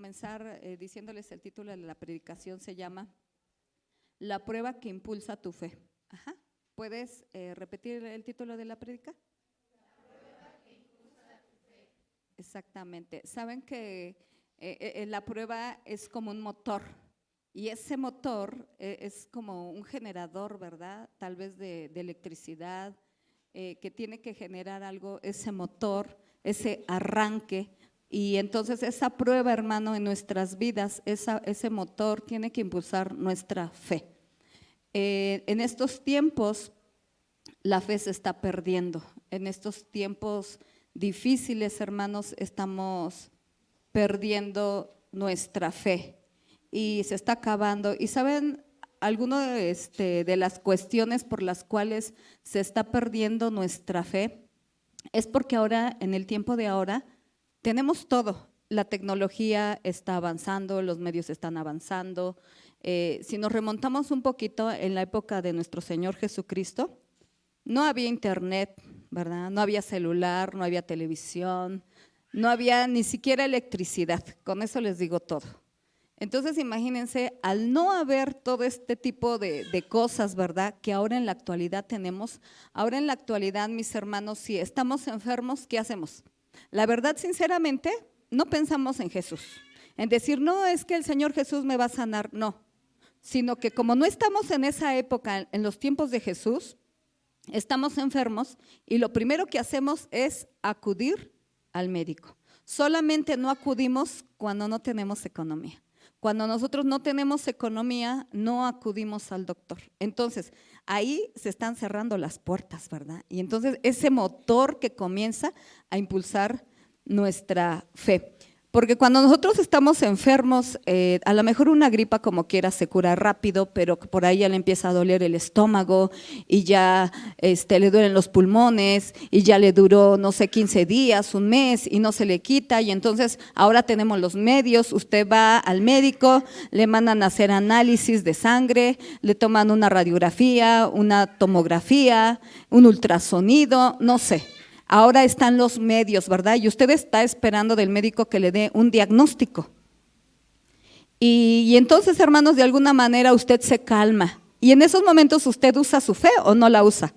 comenzar diciéndoles el título de la predicación, se llama La prueba que impulsa tu fe. Ajá. ¿Puedes repetir el título de la predica? La prueba que impulsa tu fe. Exactamente. Saben que la prueba es como un motor y ese motor es como un generador, ¿verdad? Tal vez de electricidad, que tiene que generar algo, ese motor, ese arranque. Y entonces esa prueba, hermano, en nuestras vidas, ese motor tiene que impulsar nuestra fe. En estos tiempos la fe se está perdiendo. En estos tiempos difíciles, hermanos, estamos perdiendo nuestra fe y se está acabando. Y saben, algunas de las cuestiones por las cuales se está perdiendo nuestra fe es porque ahora, en el tiempo de ahora, tenemos todo. La tecnología está avanzando, los medios están avanzando. Si nos remontamos un poquito en la época de nuestro Señor Jesucristo, no había internet, ¿verdad? No había celular, no había televisión, no había ni siquiera electricidad. Con eso les digo todo. Entonces imagínense, al no haber todo este tipo de cosas, ¿verdad?, que ahora en la actualidad tenemos. Ahora en la actualidad, mis hermanos, si estamos enfermos, ¿qué hacemos? La verdad, sinceramente, no pensamos en Jesús, en decir, no, es que el Señor Jesús me va a sanar, no, sino que como no estamos en esa época, en los tiempos de Jesús, estamos enfermos y lo primero que hacemos es acudir al médico. Solamente no acudimos cuando no tenemos economía. Cuando nosotros no tenemos economía, no acudimos al doctor. Entonces, ahí se están cerrando las puertas, ¿verdad? Y entonces ese motor que comienza a impulsar nuestra fe. Porque cuando nosotros estamos enfermos, a lo mejor una gripa como quiera se cura rápido, pero por ahí ya le empieza a doler el estómago y ya le duelen los pulmones y ya le duró, no sé, 15 días, un mes y no se le quita. Y entonces ahora tenemos los medios, usted va al médico, le mandan a hacer análisis de sangre, le toman una radiografía, una tomografía, un ultrasonido, no sé. Ahora están los medios, ¿verdad? Y usted está esperando del médico que le dé un diagnóstico. Y entonces, hermanos, de alguna manera usted se calma. Y en esos momentos, ¿usted usa su fe o no la usa?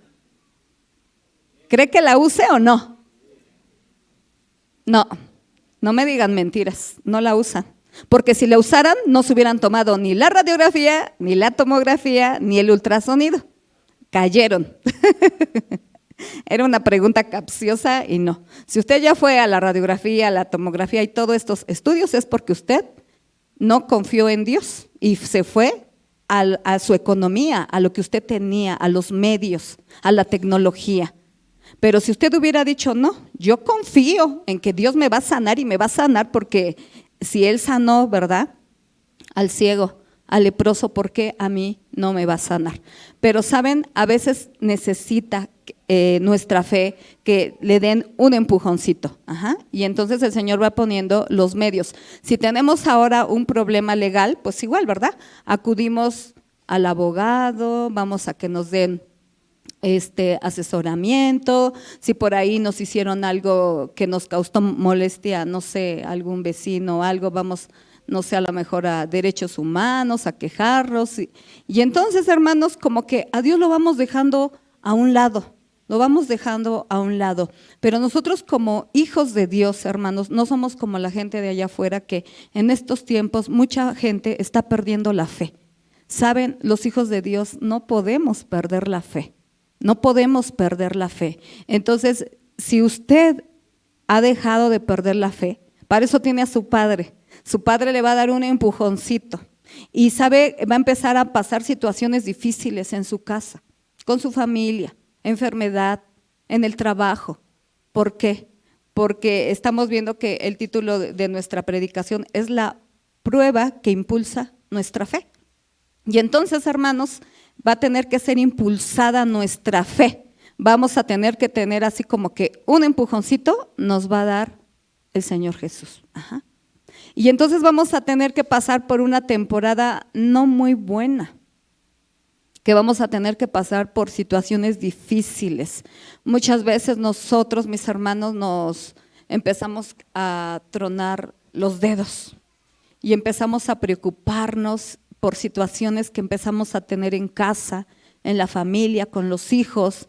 ¿Cree que la use o no? No, no me digan mentiras, no la usan. Porque si la usaran, no se hubieran tomado ni la radiografía, ni la tomografía, ni el ultrasonido. Cayeron. Era una pregunta capciosa y no. Si usted ya fue a la radiografía, a la tomografía y todos estos estudios es porque usted no confió en Dios y se fue a su economía, a lo que usted tenía, a los medios, a la tecnología. Pero si usted hubiera dicho, no, yo confío en que Dios me va a sanar y me va a sanar porque si Él sanó, ¿verdad?, al ciego, al leproso, ¿por qué a mí no me va a sanar? Pero saben, a veces necesita nuestra fe que le den un empujoncito. Ajá. Y entonces el Señor va poniendo los medios. Si tenemos ahora un problema legal, pues igual, ¿verdad? Acudimos al abogado, vamos a que nos den asesoramiento. Si por ahí nos hicieron algo que nos causó molestia, no sé, algún vecino o algo, vamos, no sé, a lo mejor a derechos humanos, a quejarnos. Y entonces, hermanos, como que a Dios lo vamos dejando a un lado, lo vamos dejando a un lado. Pero nosotros como hijos de Dios, hermanos, no somos como la gente de allá afuera que en estos tiempos mucha gente está perdiendo la fe. Saben, los hijos de Dios no podemos perder la fe, no podemos perder la fe. Entonces, si usted ha dejado de perder la fe, para eso tiene a su padre. Su padre le va a dar un empujoncito y sabe, va a empezar a pasar situaciones difíciles en su casa, con su familia, enfermedad, en el trabajo. ¿Por qué? Porque estamos viendo que el título de nuestra predicación es la prueba que impulsa nuestra fe. Y entonces, hermanos, va a tener que ser impulsada nuestra fe. Vamos a tener que tener así como que un empujoncito nos va a dar el Señor Jesús. Ajá. Y entonces vamos a tener que pasar por una temporada no muy buena, que vamos a tener que pasar por situaciones difíciles. Muchas veces nosotros, mis hermanos, nos empezamos a tronar los dedos y empezamos a preocuparnos por situaciones que empezamos a tener en casa, en la familia, con los hijos,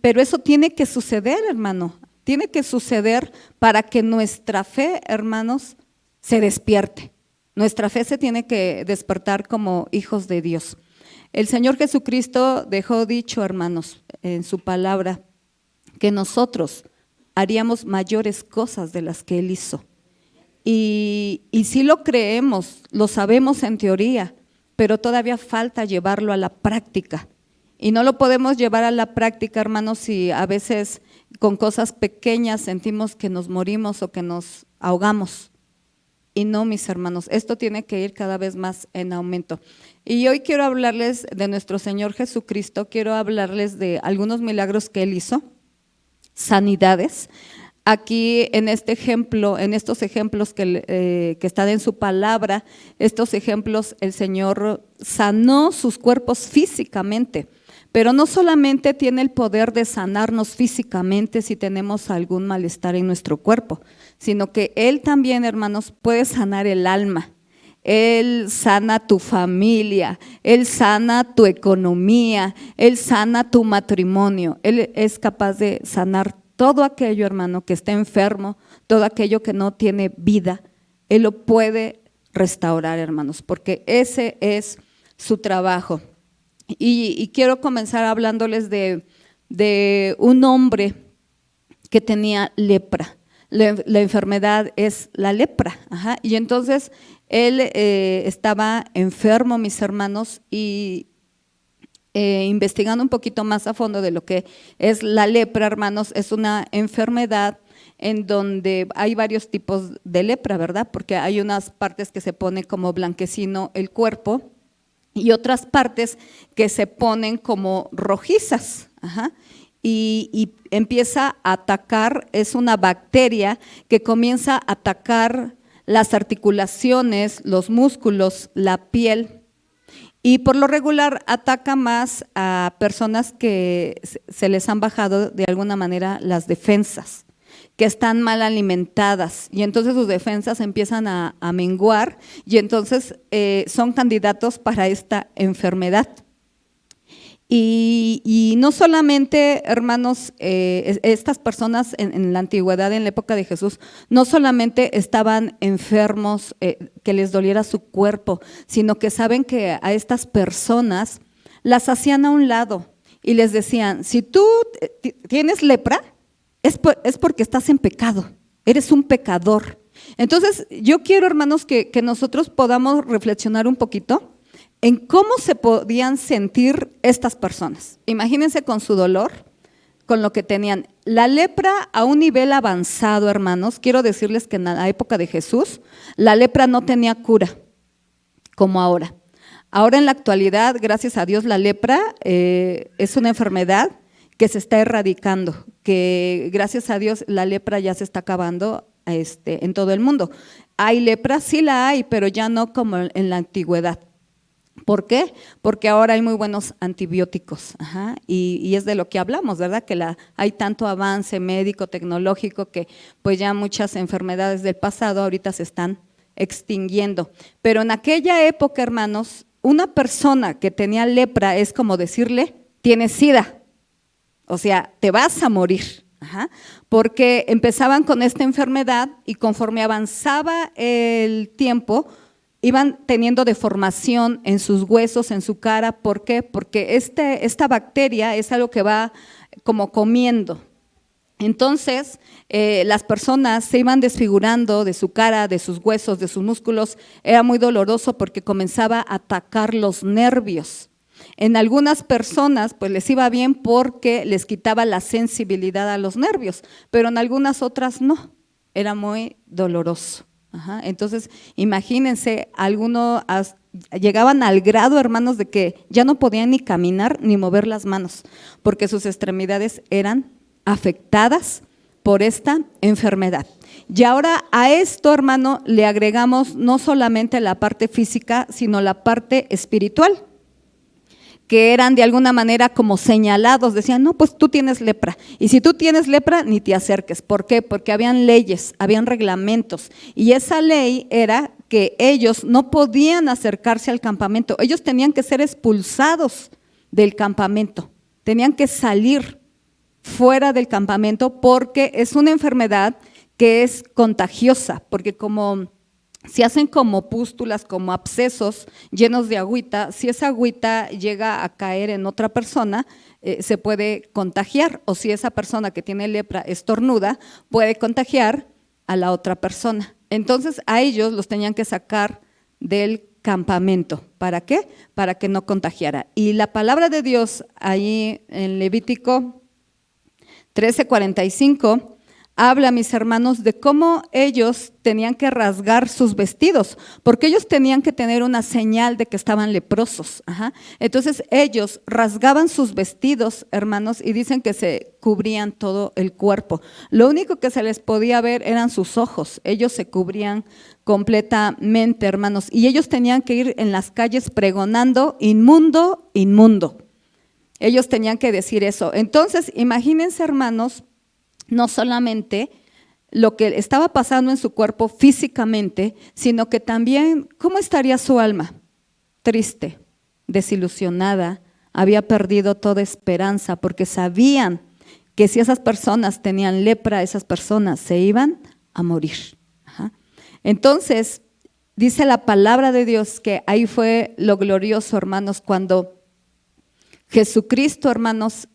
pero eso tiene que suceder, hermano, tiene que suceder para que nuestra fe, hermanos, se despierte. Nuestra fe se tiene que despertar como hijos de Dios. El Señor Jesucristo dejó dicho, hermanos, en su palabra, que nosotros haríamos mayores cosas de las que Él hizo. Y sí lo creemos, lo sabemos en teoría, pero todavía falta llevarlo a la práctica. Y no lo podemos llevar a la práctica, hermanos, si a veces con cosas pequeñas sentimos que nos morimos o que nos ahogamos. Y no, mis hermanos, esto tiene que ir cada vez más en aumento. Y hoy quiero hablarles de nuestro Señor Jesucristo, quiero hablarles de algunos milagros que Él hizo, sanidades. Aquí en este ejemplo, en estos ejemplos que están en su palabra, estos ejemplos, el Señor sanó sus cuerpos físicamente, pero no solamente tiene el poder de sanarnos físicamente si tenemos algún malestar en nuestro cuerpo, sino que Él también, hermanos, puede sanar el alma. Él sana tu familia, Él sana tu economía, Él sana tu matrimonio. Él es capaz de sanar todo aquello, hermano, que está enfermo, todo aquello que no tiene vida. Él lo puede restaurar, hermanos, porque ese es su trabajo. Y quiero comenzar hablándoles de un hombre que tenía lepra. La enfermedad es la lepra. Y entonces él estaba enfermo, mis hermanos, y investigando un poquito más a fondo de lo que es la lepra, hermanos, es una enfermedad en donde hay varios tipos de lepra, ¿verdad? Porque hay unas partes que se pone como blanquecino el cuerpo y otras partes que se ponen como rojizas. Y empieza a atacar, es una bacteria que comienza a atacar las articulaciones, los músculos, la piel. Y por lo regular ataca más a personas que se les han bajado de alguna manera las defensas, que están mal alimentadas y entonces sus defensas empiezan a menguar y entonces son candidatos para esta enfermedad. Y no solamente, hermanos, estas personas en la antigüedad, en la época de Jesús, no solamente estaban enfermos, que les doliera su cuerpo, sino que saben que a estas personas las hacían a un lado y les decían, si tú tienes lepra, es porque estás en pecado, eres un pecador. Entonces, yo quiero, hermanos, que nosotros podamos reflexionar un poquito en cómo se podían sentir estas personas. Imagínense con su dolor, con lo que tenían. La lepra a un nivel avanzado, hermanos, quiero decirles que en la época de Jesús, la lepra no tenía cura, como ahora. Ahora en la actualidad, gracias a Dios, la lepra es una enfermedad que se está erradicando, que gracias a Dios la lepra ya se está acabando en todo el mundo. ¿Hay lepra? Sí la hay, pero ya no como en la antigüedad. ¿Por qué? Porque ahora hay muy buenos antibióticos, y es de lo que hablamos, ¿verdad? Que hay tanto avance médico, tecnológico, que pues ya muchas enfermedades del pasado ahorita se están extinguiendo. Pero en aquella época, hermanos, una persona que tenía lepra es como decirle, tienes SIDA, o sea, te vas a morir. Porque empezaban con esta enfermedad y conforme avanzaba el tiempo, iban teniendo deformación en sus huesos, en su cara. ¿Por qué? Porque esta bacteria es algo que va como comiendo. Entonces, las personas se iban desfigurando de su cara, de sus huesos, de sus músculos. Era muy doloroso porque comenzaba a atacar los nervios. En algunas personas pues les iba bien porque les quitaba la sensibilidad a los nervios, pero en algunas otras no, era muy doloroso. Entonces, imagínense, algunos llegaban al grado, hermanos, de que ya no podían ni caminar ni mover las manos, porque sus extremidades eran afectadas por esta enfermedad. Y ahora a esto, hermano, le agregamos no solamente la parte física, sino la parte espiritual, que eran de alguna manera como señalados, decían, no, pues tú tienes lepra, y si tú tienes lepra, ni te acerques. ¿Por qué? Porque habían leyes, habían reglamentos, y esa ley era que ellos no podían acercarse al campamento, ellos tenían que ser expulsados del campamento, tenían que salir fuera del campamento porque es una enfermedad que es contagiosa, porque como se hacen como pústulas, como abscesos llenos de agüita, si esa agüita llega a caer en otra persona, se puede contagiar, o si esa persona que tiene lepra estornuda, puede contagiar a la otra persona. Entonces a ellos los tenían que sacar del campamento. ¿Para qué? Para que no contagiara. Y la palabra de Dios ahí en Levítico 13:45 habla, mis hermanos, de cómo ellos tenían que rasgar sus vestidos, porque ellos tenían que tener una señal de que estaban leprosos. Entonces ellos rasgaban sus vestidos, hermanos, y dicen que se cubrían todo el cuerpo. Lo único que se les podía ver eran sus ojos, ellos se cubrían completamente, hermanos, y ellos tenían que ir en las calles pregonando: inmundo, inmundo. Ellos tenían que decir eso. Entonces, imagínense, hermanos, no solamente lo que estaba pasando en su cuerpo físicamente, sino que también, ¿cómo estaría su alma? Triste, desilusionada, había perdido toda esperanza, porque sabían que si esas personas tenían lepra, esas personas se iban a morir. Entonces, dice la palabra de Dios que ahí fue lo glorioso, hermanos, cuando Jesucristo, hermanos,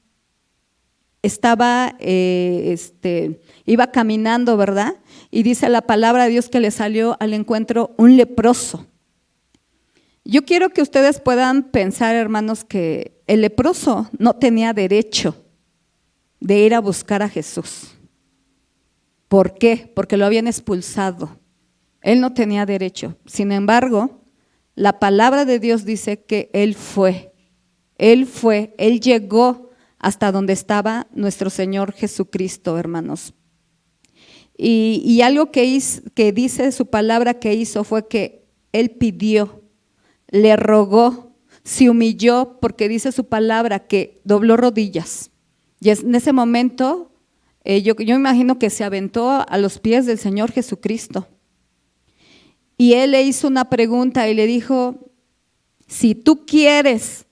iba caminando, ¿verdad? Y dice la palabra de Dios que le salió al encuentro un leproso. Yo quiero que ustedes puedan pensar, hermanos, que el leproso no tenía derecho de ir a buscar a Jesús. ¿Por qué? Porque lo habían expulsado. Él no tenía derecho. Sin embargo, la palabra de Dios dice que él llegó hasta donde estaba nuestro Señor Jesucristo, hermanos. Y algo que dice su palabra que hizo fue que él pidió, le rogó, se humilló, porque dice su palabra que dobló rodillas. Y en ese momento, yo imagino que se aventó a los pies del Señor Jesucristo. Y él le hizo una pregunta y le dijo: si tú quieres,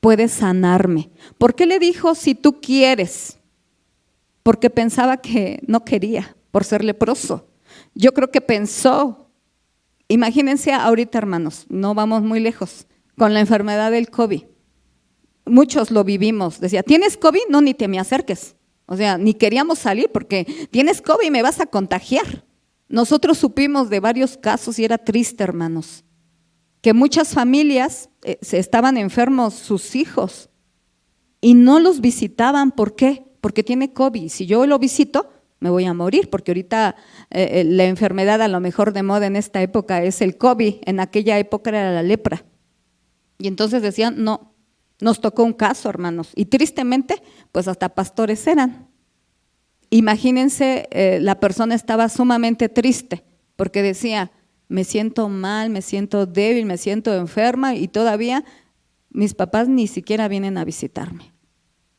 puedes sanarme. ¿Por qué le dijo si tú quieres? Porque pensaba que no quería, por ser leproso. Yo creo que pensó, imagínense ahorita, hermanos, no vamos muy lejos, con la enfermedad del COVID. Muchos lo vivimos, decía: ¿tienes COVID? No, ni te me acerques. O sea, ni queríamos salir porque tienes COVID y me vas a contagiar. Nosotros supimos de varios casos y era triste, hermanos, que muchas familias estaban enfermos sus hijos y no los visitaban. ¿Por qué? Porque tiene COVID. Si yo lo visito, me voy a morir, porque ahorita la enfermedad a lo mejor de moda en esta época es el COVID, en aquella época era la lepra. Y entonces decían: no, nos tocó un caso, hermanos, y tristemente, pues hasta pastores eran. Imagínense, la persona estaba sumamente triste, porque decía: me siento mal, me siento débil, me siento enferma y todavía mis papás ni siquiera vienen a visitarme.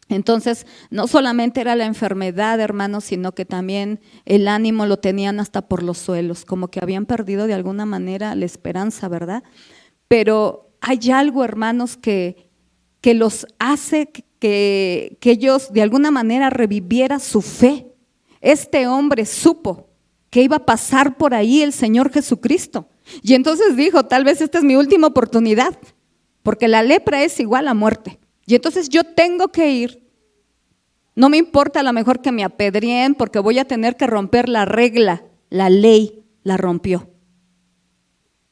Entonces, no solamente era la enfermedad, hermanos, sino que también el ánimo lo tenían hasta por los suelos, como que habían perdido de alguna manera la esperanza, ¿verdad? Pero hay algo, hermanos, que los hace que ellos de alguna manera reviviera su fe. Este hombre supo que iba a pasar por ahí el Señor Jesucristo. Y entonces dijo: tal vez esta es mi última oportunidad, porque la lepra es igual a muerte. Y entonces yo tengo que ir. No me importa a lo mejor que me apedreen, porque voy a tener que romper la regla, la ley la rompió.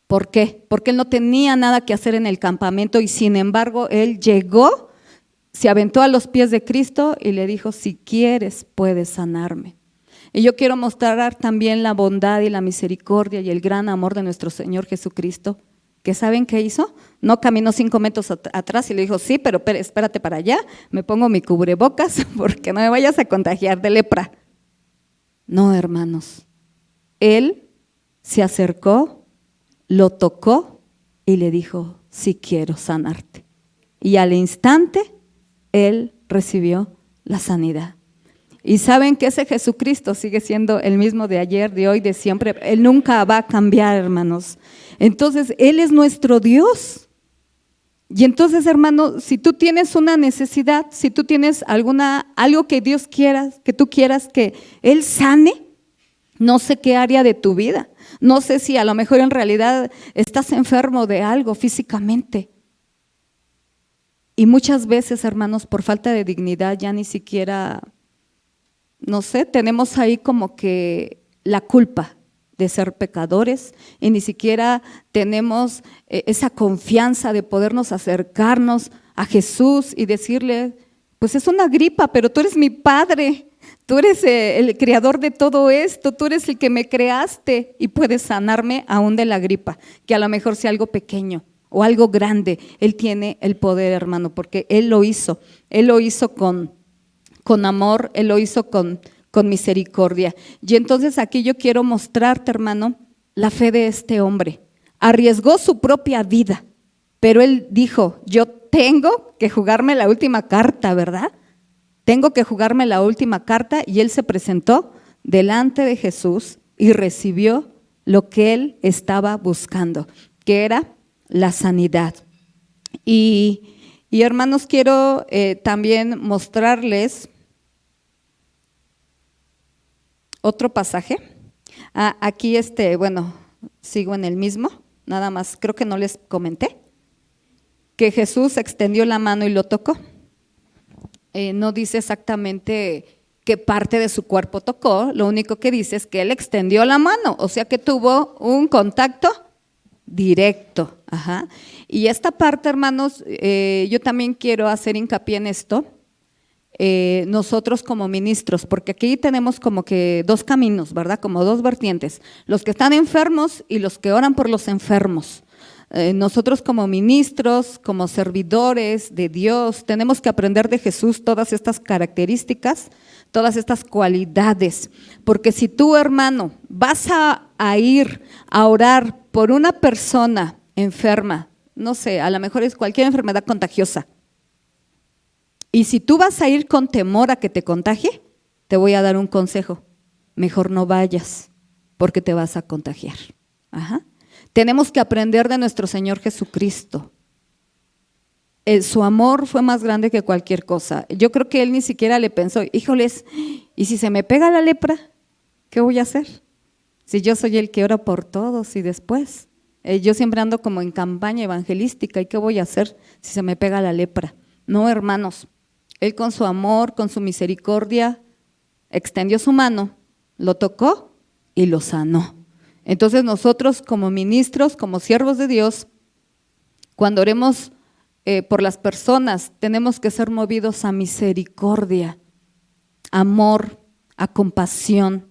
¿Por qué? Porque él no tenía nada que hacer en el campamento y sin embargo él llegó, se aventó a los pies de Cristo y le dijo: si quieres, puedes sanarme. Y yo quiero mostrar también la bondad y la misericordia y el gran amor de nuestro Señor Jesucristo, que ¿saben qué hizo? No caminó 5 metros atrás y le dijo: sí, pero espérate para allá, me pongo mi cubrebocas porque no me vayas a contagiar de lepra. No, hermanos, él se acercó, lo tocó y le dijo: sí quiero sanarte. Y al instante él recibió la sanidad. Y saben que ese Jesucristo sigue siendo el mismo de ayer, de hoy, de siempre. Él nunca va a cambiar, hermanos. Entonces, Él es nuestro Dios. Y entonces, hermano, si tú tienes una necesidad, si tú tienes algo que Dios quiera, que tú quieras que Él sane, no sé qué área de tu vida, no sé si a lo mejor en realidad estás enfermo de algo físicamente. Y muchas veces, hermanos, por falta de dignidad ya ni siquiera, no sé, tenemos ahí como que la culpa de ser pecadores y ni siquiera tenemos esa confianza de podernos acercarnos a Jesús y decirle, pues es una gripa, pero tú eres mi Padre, tú eres el creador de todo esto, tú eres el que me creaste y puedes sanarme aún de la gripa, que a lo mejor sea algo pequeño o algo grande. Él tiene el poder, hermano, porque Él lo hizo con amor, Él lo hizo con misericordia. Y entonces aquí yo quiero mostrarte, hermano, la fe de este hombre. Arriesgó su propia vida, pero él dijo, yo tengo que jugarme la última carta, ¿verdad? Tengo que jugarme la última carta, y él se presentó delante de Jesús y recibió lo que él estaba buscando, que era la sanidad. Y hermanos, quiero también mostrarles otro pasaje. Aquí bueno, sigo en el mismo, nada más creo que no les comenté que Jesús extendió la mano y lo tocó. No dice exactamente qué parte de su cuerpo tocó, lo único que dice es que él extendió la mano, o sea que tuvo un contacto directo. Ajá. Y esta parte, hermanos, yo también quiero hacer hincapié en esto. Nosotros como ministros, porque aquí tenemos como que dos caminos, ¿verdad? Como dos vertientes, los que están enfermos y los que oran por los enfermos. Nosotros como ministros, como servidores de Dios, tenemos que aprender de Jesús todas estas características, todas estas cualidades, porque si tú, hermano, vas a ir a orar por una persona enferma, no sé, a lo mejor es cualquier enfermedad contagiosa, y si tú vas a ir con temor a que te contagie, te voy a dar un consejo, mejor no vayas, porque te vas a contagiar. Ajá. Tenemos que aprender de nuestro Señor Jesucristo. Su amor fue más grande que cualquier cosa. Yo creo que Él ni siquiera le pensó, híjoles, ¿y si se me pega la lepra? ¿Qué voy a hacer? Si yo soy el que ora por todos y después, yo siempre ando como en campaña evangelística, ¿y qué voy a hacer si se me pega la lepra? No, hermanos, Él con su amor, con su misericordia, extendió su mano, lo tocó y lo sanó. Entonces nosotros como ministros, como siervos de Dios, cuando oremos por las personas, tenemos que ser movidos a misericordia, amor, a compasión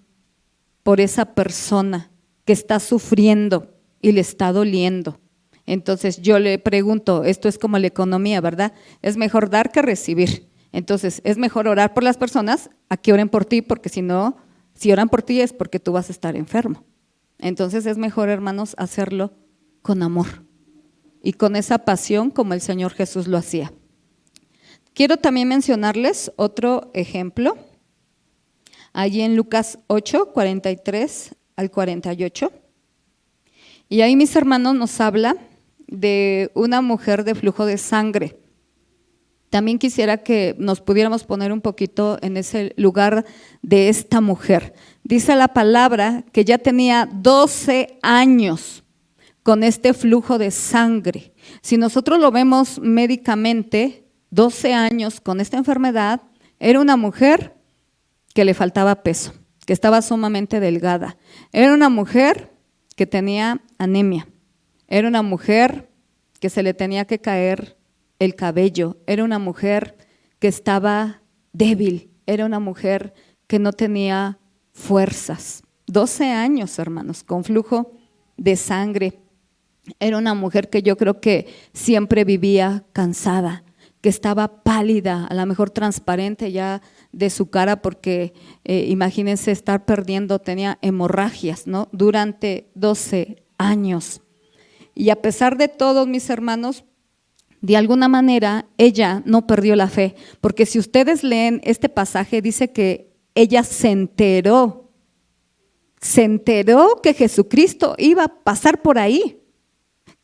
por esa persona que está sufriendo y le está doliendo. Entonces yo le pregunto, esto es como la economía, ¿verdad? Es mejor dar que recibir. Entonces es mejor orar por las personas a que oren por ti, porque si no, si oran por ti es porque tú vas a estar enfermo. Entonces es mejor, hermanos, hacerlo con amor y con esa pasión como el Señor Jesús lo hacía. Quiero también mencionarles otro ejemplo, allí en Lucas 8, 43 al 48. Y ahí, mis hermanos, nos habla de una mujer de flujo de sangre. También quisiera que nos pudiéramos poner un poquito en ese lugar de esta mujer. Dice la palabra que ya tenía 12 años con este flujo de sangre. Si nosotros lo vemos médicamente, 12 años con esta enfermedad, era una mujer que le faltaba peso, que estaba sumamente delgada. Era una mujer que tenía anemia. Era una mujer que se le tenía que caer el cabello. Era una mujer que estaba débil. Era una mujer que no tenía fuerzas. 12 años, hermanos, con flujo de sangre. Era una mujer que yo creo que siempre vivía cansada, que estaba pálida, a lo mejor transparente ya de su cara, porque imagínense estar perdiendo, tenía hemorragias, ¿no? Durante 12 años. Y a pesar de todo, mis hermanos, de alguna manera ella no perdió la fe, porque si ustedes leen este pasaje, dice que ella se enteró que Jesucristo iba a pasar por ahí.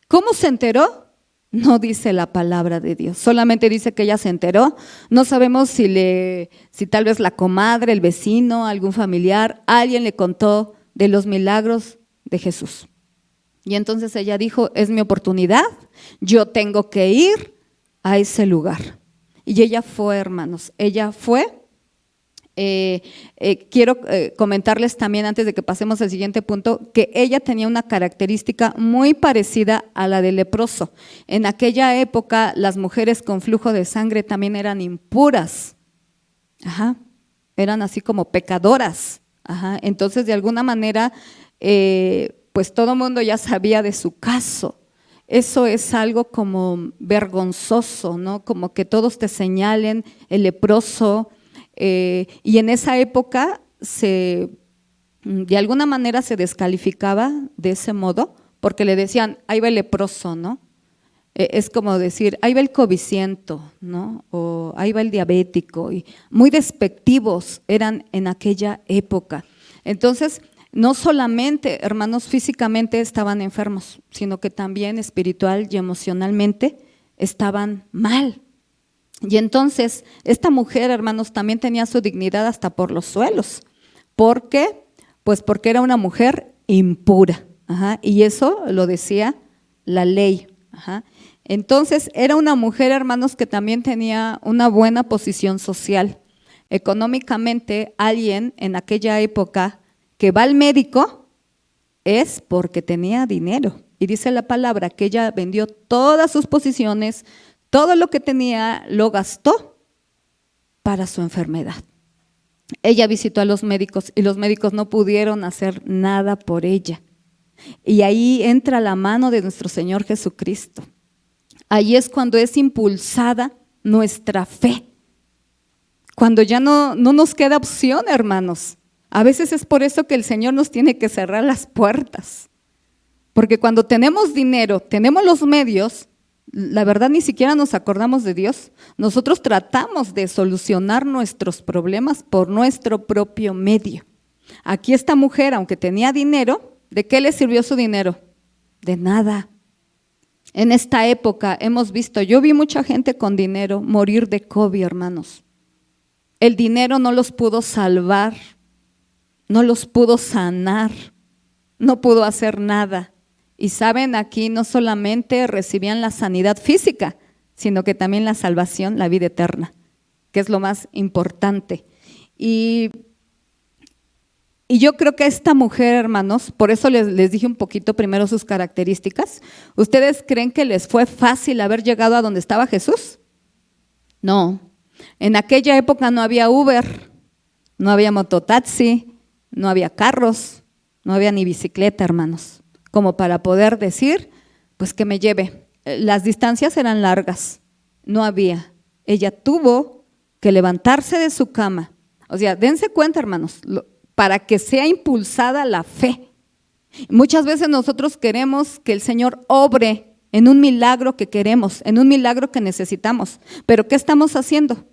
¿Cómo se enteró? No dice la palabra de Dios, solamente dice que ella se enteró. No sabemos si tal vez la comadre, el vecino, algún familiar, alguien le contó de los milagros de Jesús. Y entonces ella dijo, es mi oportunidad, yo tengo que ir a ese lugar. Y ella fue, hermanos, ella fue. Quiero comentarles también, antes de que pasemos al siguiente punto, que ella tenía una característica muy parecida a la del leproso. En aquella época las mujeres con flujo de sangre también eran impuras, eran así como pecadoras. Entonces, de alguna manera, pues todo el mundo ya sabía de su caso. Eso es algo como vergonzoso, ¿no? Como que todos te señalen, el leproso. Y en esa época de alguna manera se descalificaba de ese modo, porque le decían, ahí va el leproso, ¿no? Es como decir, ahí va el codiciento, ¿no? O ahí va el diabético. Y muy despectivos eran en aquella época. Entonces, no solamente, hermanos, físicamente estaban enfermos, sino que también espiritual y emocionalmente estaban mal. Y entonces, esta mujer, hermanos, también tenía su dignidad hasta por los suelos. ¿Por qué? Pues porque era una mujer impura. Y eso lo decía la ley. Entonces, era una mujer, hermanos, que también tenía una buena posición social. Económicamente, alguien en aquella época que va al médico es porque tenía dinero. Y dice la palabra que ella vendió todas sus posiciones, todo lo que tenía lo gastó para su enfermedad. Ella visitó a los médicos y los médicos no pudieron hacer nada por ella. Y ahí entra la mano de nuestro Señor Jesucristo. Ahí es cuando es impulsada nuestra fe. Cuando ya no nos queda opción, hermanos. A veces es por eso que el Señor nos tiene que cerrar las puertas. Porque cuando tenemos dinero, tenemos los medios, la verdad ni siquiera nos acordamos de Dios. Nosotros tratamos de solucionar nuestros problemas por nuestro propio medio. Aquí esta mujer, aunque tenía dinero, ¿de qué le sirvió su dinero? De nada. En esta época hemos visto, yo vi mucha gente con dinero morir de COVID, hermanos. El dinero no los pudo salvar, no los pudo sanar, no pudo hacer nada. Y saben, aquí no solamente recibían la sanidad física, sino que también la salvación, la vida eterna, que es lo más importante. Y yo creo que esta mujer, hermanos, por eso les dije un poquito primero sus características. ¿Ustedes creen que les fue fácil haber llegado a donde estaba Jesús? No. En aquella época no había Uber, no había mototaxi, no había carros, no había ni bicicleta, hermanos, como para poder decir, pues que me lleve. Las distancias eran largas, no había. Ella tuvo que levantarse de su cama. O sea, dense cuenta, hermanos, para que sea impulsada la fe. Muchas veces nosotros queremos que el Señor obre en un milagro que queremos, en un milagro que necesitamos. ¿Pero qué estamos haciendo?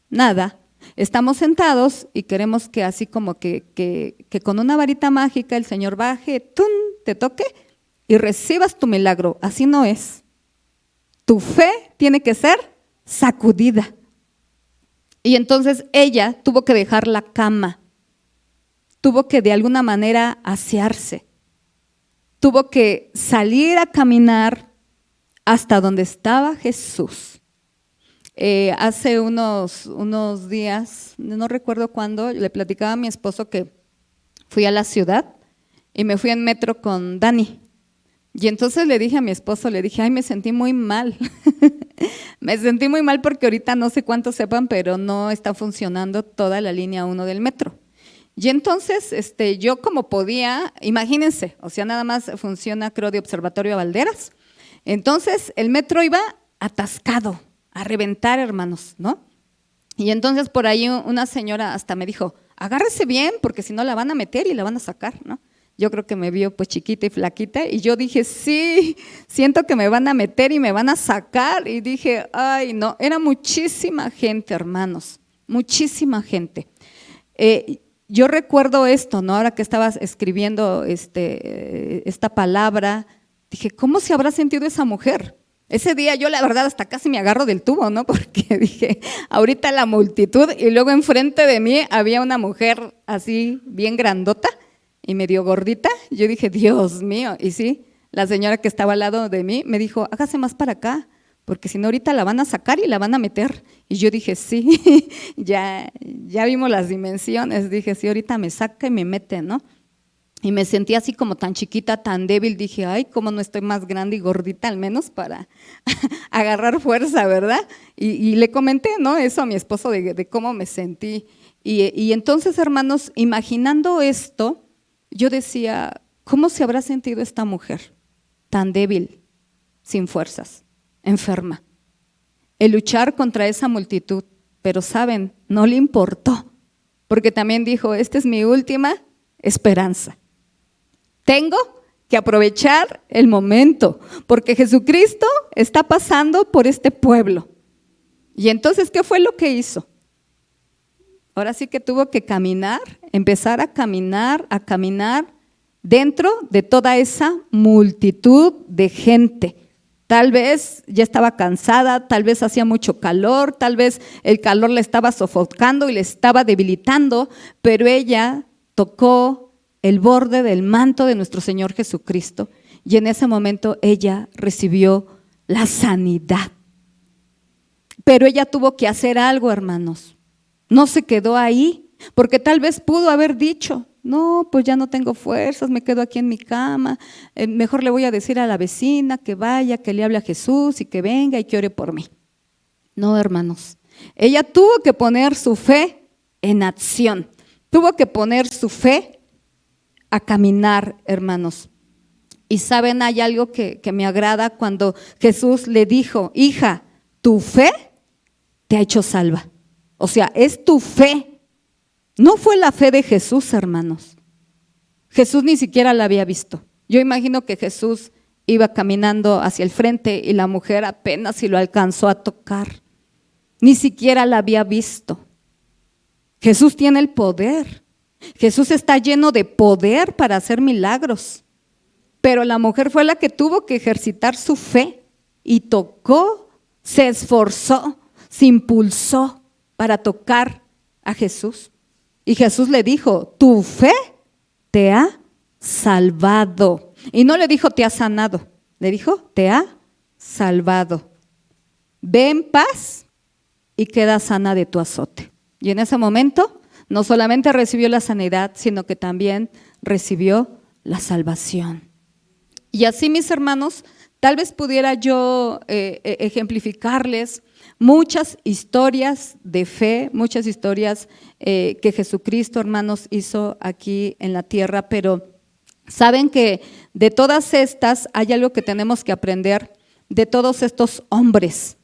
Nada. Estamos sentados y queremos que así como que con una varita mágica el Señor baje, ¡tum!, te toque y recibas tu milagro. Así no es. Tu fe tiene que ser sacudida. Y entonces ella tuvo que dejar la cama, tuvo que de alguna manera asearse, tuvo que salir a caminar hasta donde estaba Jesús. Hace unos días, no recuerdo cuándo, le platicaba a mi esposo que fui a la ciudad y me fui en metro con Dani. Y entonces le dije a mi esposo, le dije, ay, me sentí muy mal. Me sentí muy mal porque ahorita no sé cuántos sepan, pero no está funcionando toda la línea 1 del metro. Y entonces yo como podía, imagínense, o sea, nada más funciona, creo, de Observatorio a Valderas. Entonces el metro iba atascado, a reventar, hermanos, ¿no? Y entonces por ahí una señora hasta me dijo, agárrese bien porque si no la van a meter y la van a sacar, ¿no? Yo creo que me vio pues chiquita y flaquita y yo dije, sí, siento que me van a meter y me van a sacar. Y dije, ay no, era muchísima gente, hermanos, muchísima gente. Yo recuerdo esto, ¿no? Ahora que estabas escribiendo esta palabra, dije, ¿cómo se habrá sentido esa mujer? Ese día yo la verdad hasta casi me agarro del tubo, ¿no? Porque dije, ahorita la multitud, y luego enfrente de mí había una mujer así bien grandota y medio gordita. Yo dije, Dios mío, y sí, la señora que estaba al lado de mí me dijo, hágase más para acá, porque si no ahorita la van a sacar y la van a meter. Y yo dije, sí, ya vimos las dimensiones, dije, sí, ahorita me saca y me mete, ¿no? Y me sentí así como tan chiquita, tan débil, dije, ay, cómo no estoy más grande y gordita al menos para agarrar fuerza, ¿verdad? Y le comenté, ¿no? Eso a mi esposo de cómo me sentí. Y entonces, hermanos, imaginando esto, yo decía, ¿cómo se habrá sentido esta mujer tan débil, sin fuerzas, enferma? El luchar contra esa multitud, pero saben, no le importó, porque también dijo, esta es mi última esperanza. Tengo que aprovechar el momento, porque Jesucristo está pasando por este pueblo. Y entonces, ¿qué fue lo que hizo? Ahora sí que tuvo que caminar, empezar a caminar dentro de toda esa multitud de gente. Tal vez ya estaba cansada, tal vez hacía mucho calor, tal vez el calor le estaba sofocando y le estaba debilitando, pero ella tocó el borde del manto de nuestro Señor Jesucristo y en ese momento ella recibió la sanidad. Pero ella tuvo que hacer algo, hermanos. No se quedó ahí, porque tal vez pudo haber dicho, no, pues ya no tengo fuerzas, me quedo aquí en mi cama, mejor le voy a decir a la vecina que vaya, que le hable a Jesús y que venga y que ore por mí. No, hermanos, ella tuvo que poner su fe en acción, tuvo que poner su fe a caminar, hermanos. Y saben, hay algo que me agrada cuando Jesús le dijo, hija, tu fe te ha hecho salva. O sea, es tu fe. No fue la fe de Jesús, hermanos. Jesús ni siquiera la había visto. Yo imagino que Jesús iba caminando hacia el frente y la mujer apenas si lo alcanzó a tocar. Ni siquiera la había visto. Jesús tiene el poder. Jesús está lleno de poder para hacer milagros. Pero la mujer fue la que tuvo que ejercitar su fe y tocó, se esforzó, se impulsó para tocar a Jesús. Y Jesús le dijo, tu fe te ha salvado. Y no le dijo te ha sanado, le dijo te ha salvado. Ve en paz y queda sana de tu azote. Y en ese momento no solamente recibió la sanidad, sino que también recibió la salvación. Y así, mis hermanos, tal vez pudiera yo ejemplificarles muchas historias de fe, muchas historias que Jesucristo, hermanos, hizo aquí en la tierra, pero saben que de todas estas hay algo que tenemos que aprender de todos estos hombres.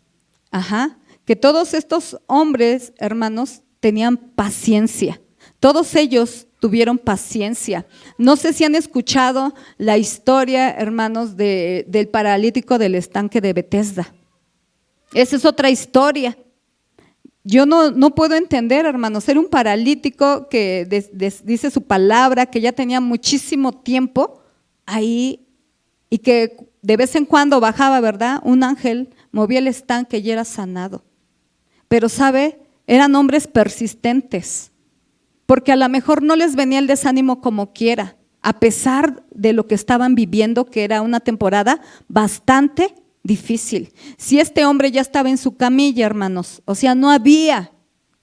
Que todos estos hombres, hermanos, tenían paciencia. Todos ellos tuvieron paciencia. No sé si han escuchado la historia, hermanos, del paralítico del estanque de Betesda. Esa es otra historia. Yo no puedo entender, hermanos, era un paralítico que dice su palabra, que ya tenía muchísimo tiempo ahí y que de vez en cuando bajaba, ¿verdad? Un ángel movía el estanque y era sanado. Pero, ¿sabe? Eran hombres persistentes, porque a lo mejor no les venía el desánimo como quiera, a pesar de lo que estaban viviendo, que era una temporada bastante difícil. Si este hombre ya estaba en su camilla, hermanos, o sea, no había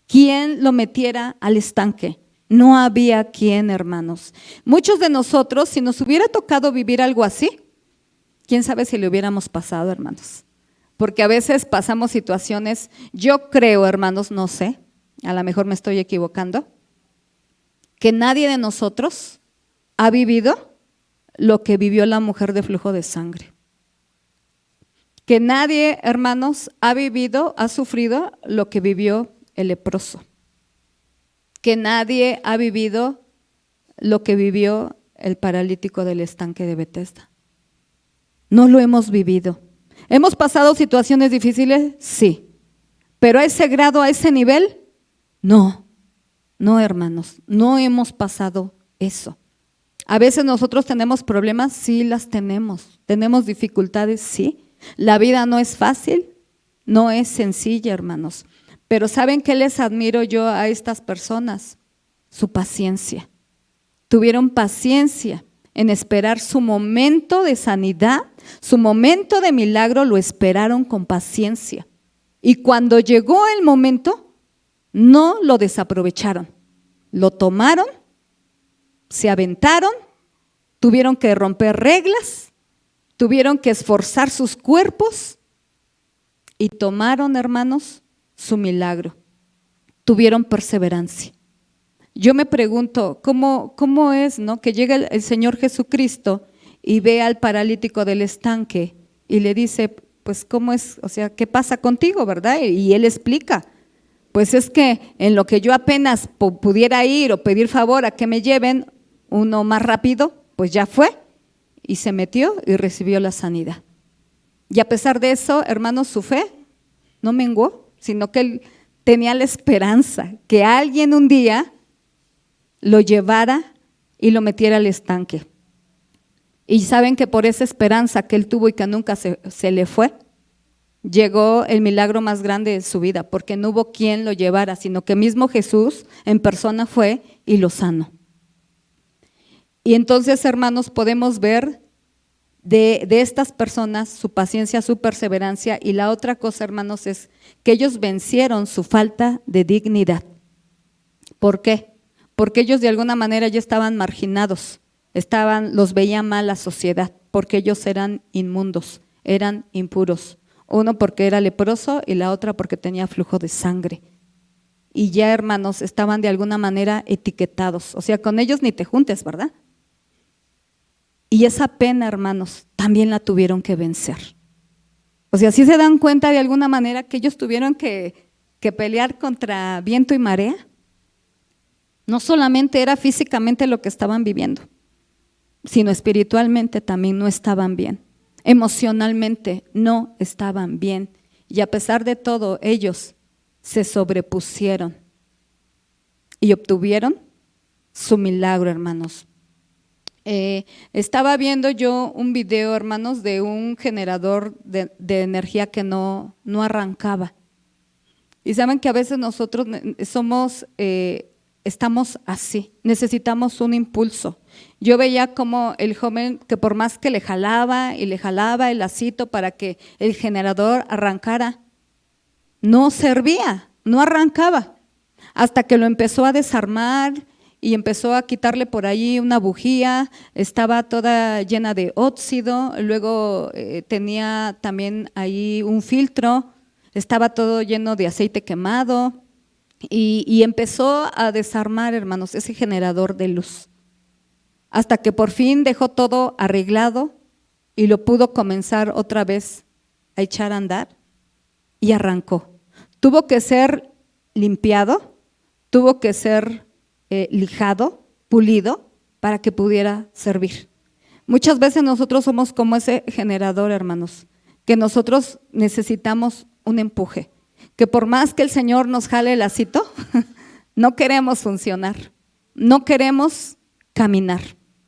quien lo metiera al estanque, no había quien, hermanos. Muchos de nosotros, si nos hubiera tocado vivir algo así, quién sabe si le hubiéramos pasado, hermanos. Porque a veces pasamos situaciones, yo creo, hermanos, no sé, a lo mejor me estoy equivocando, que nadie de nosotros ha vivido lo que vivió la mujer de flujo de sangre. Que nadie, hermanos, ha sufrido lo que vivió el leproso. Que nadie ha vivido lo que vivió el paralítico del estanque de Betesda. No lo hemos vivido. ¿Hemos pasado situaciones difíciles? Sí. ¿Pero a ese grado, a ese nivel? No. No, hermanos, no hemos pasado eso. A veces nosotros tenemos problemas, sí las tenemos. Tenemos dificultades, sí. La vida no es fácil, no es sencilla, hermanos. Pero ¿saben qué les admiro yo a estas personas? Su paciencia. Tuvieron paciencia en esperar su momento de sanidad, su momento de milagro, lo esperaron con paciencia. Y cuando llegó el momento, no lo desaprovecharon. Lo tomaron, se aventaron, tuvieron que romper reglas, tuvieron que esforzar sus cuerpos y tomaron, hermanos, su milagro. Tuvieron perseverancia. Yo me pregunto, ¿cómo es, no? Que llega el Señor Jesucristo y ve al paralítico del estanque y le dice, pues, ¿cómo es? O sea, ¿qué pasa contigo, verdad? Y él explica, pues es que en lo que yo apenas pudiera ir o pedir favor a que me lleven uno más rápido, pues ya fue y se metió y recibió la sanidad. Y a pesar de eso, hermanos, su fe no menguó, sino que él tenía la esperanza que alguien un día lo llevara y lo metiera al estanque. Y saben que por esa esperanza que él tuvo y que nunca se le fue, llegó el milagro más grande de su vida, porque no hubo quien lo llevara, sino que mismo Jesús en persona fue y lo sanó. Y entonces, hermanos, podemos ver de estas personas su paciencia, su perseverancia. Y la otra cosa, hermanos, es que ellos vencieron su falta de dignidad. ¿Por qué? Porque ellos de alguna manera ya estaban marginados, los veía mal la sociedad, porque ellos eran inmundos, eran impuros. Uno porque era leproso y la otra porque tenía flujo de sangre. Y ya, hermanos, estaban de alguna manera etiquetados. O sea, con ellos ni te juntes, ¿verdad? Y esa pena, hermanos, también la tuvieron que vencer. O sea, ¿sí se dan cuenta de alguna manera que ellos tuvieron que pelear contra viento y marea? No solamente era físicamente lo que estaban viviendo, sino espiritualmente también no estaban bien. Emocionalmente no estaban bien. Y a pesar de todo, ellos se sobrepusieron y obtuvieron su milagro, hermanos. Estaba viendo yo un video, hermanos, de un generador de energía que no arrancaba. Y saben que a veces nosotros estamos así, necesitamos un impulso. Yo veía como el joven que por más que le jalaba el lacito para que el generador arrancara, no servía, no arrancaba, hasta que lo empezó a desarmar y empezó a quitarle por ahí una bujía, estaba toda llena de óxido, luego tenía también ahí un filtro, estaba todo lleno de aceite quemado. Y empezó a desarmar, hermanos, ese generador de luz, hasta que por fin dejó todo arreglado y lo pudo comenzar otra vez a echar a andar y arrancó. Tuvo que ser limpiado, tuvo que ser lijado, pulido, para que pudiera servir. Muchas veces nosotros somos como ese generador, hermanos, que nosotros necesitamos un empuje, que por más que el Señor nos jale el lacito, no queremos funcionar, no queremos caminar,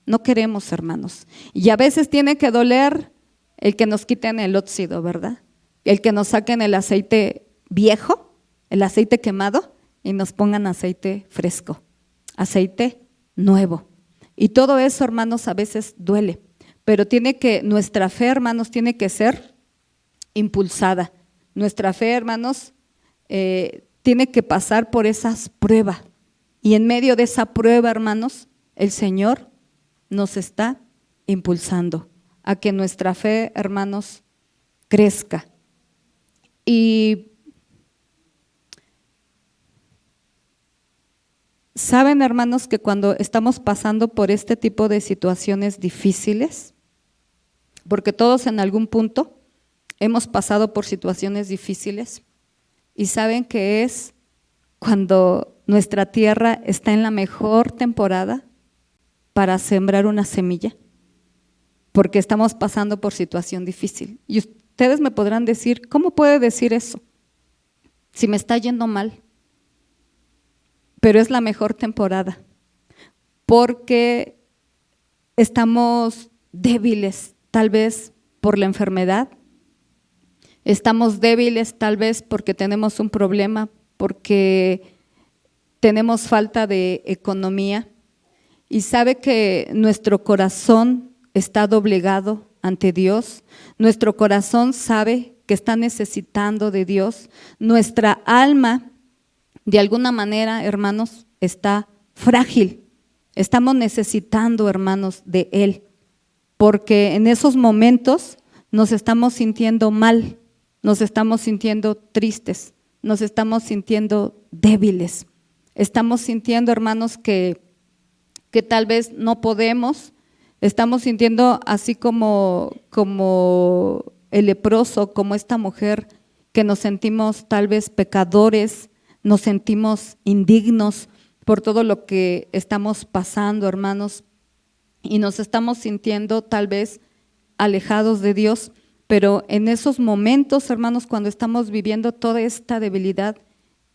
no queremos, hermanos. Y a veces tiene que doler el que nos quiten el óxido, ¿verdad? El que nos saquen el aceite viejo, el aceite quemado, y nos pongan aceite fresco, aceite nuevo. Y todo eso, hermanos, a veces duele, pero nuestra fe, hermanos, tiene que ser impulsada. Nuestra fe, hermanos, tiene que pasar por esas pruebas. Y en medio de esa prueba, hermanos, el Señor nos está impulsando a que nuestra fe, hermanos, crezca. Y saben, hermanos, que cuando estamos pasando por este tipo de situaciones difíciles, porque todos en algún punto hemos pasado por situaciones difíciles, y saben que es cuando nuestra tierra está en la mejor temporada para sembrar una semilla, porque estamos pasando por situación difícil. Y ustedes me podrán decir, ¿cómo puede decir eso? Si me está yendo mal. pero es la mejor temporada porque estamos débiles, tal vez por la enfermedad, estamos débiles tal vez porque tenemos un problema, porque tenemos falta de economía y sabe que nuestro corazón está doblegado ante Dios, nuestro corazón sabe que está necesitando de Dios, nuestra alma de alguna manera, hermanos, está frágil. Estamos necesitando, hermanos, de Él, porque en esos momentos nos estamos sintiendo mal, nos estamos sintiendo tristes, nos estamos sintiendo débiles. Estamos sintiendo, hermanos, que tal vez no podemos, estamos sintiendo así como el leproso, como esta mujer, que nos sentimos tal vez pecadores, nos sentimos indignos por todo lo que estamos pasando, hermanos, y nos estamos sintiendo tal vez alejados de Dios, pero en esos momentos, hermanos, cuando estamos viviendo toda esta debilidad,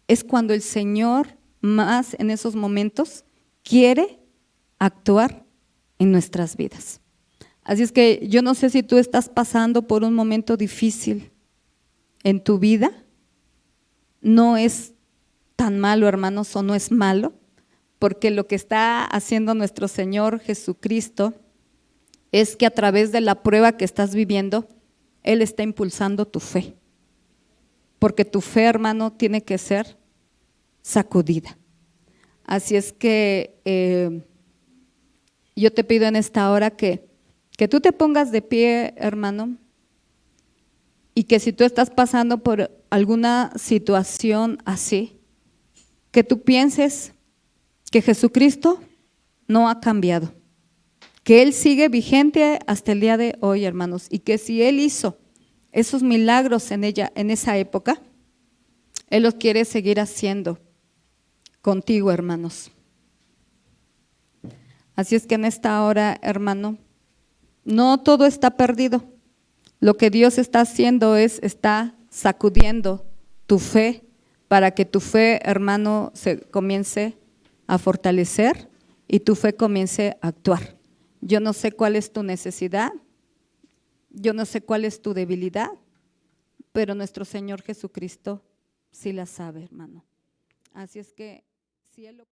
es cuando el Señor más en esos momentos quiere actuar en nuestras vidas. Así es que yo no sé si tú estás pasando por un momento difícil en tu vida, no es tan malo, hermanos, o no es malo, porque lo que está haciendo nuestro Señor Jesucristo es que a través de la prueba que estás viviendo, Él está impulsando tu fe, porque tu fe, hermano, tiene que ser sacudida. Así es que yo te pido en esta hora que tú te pongas de pie, hermano, y que si tú estás pasando por alguna situación así, que tú pienses que Jesucristo no ha cambiado, que Él sigue vigente hasta el día de hoy, hermanos, y que si Él hizo esos milagros en esa época, Él los quiere seguir haciendo contigo, hermanos. Así es que en esta hora, hermano, no todo está perdido. Lo que Dios está haciendo está sacudiendo tu fe para que tu fe, hermano, se comience a fortalecer y tu fe comience a actuar. Yo no sé cuál es tu necesidad, yo no sé cuál es tu debilidad, pero nuestro Señor Jesucristo sí la sabe, hermano. Así es que si Él lo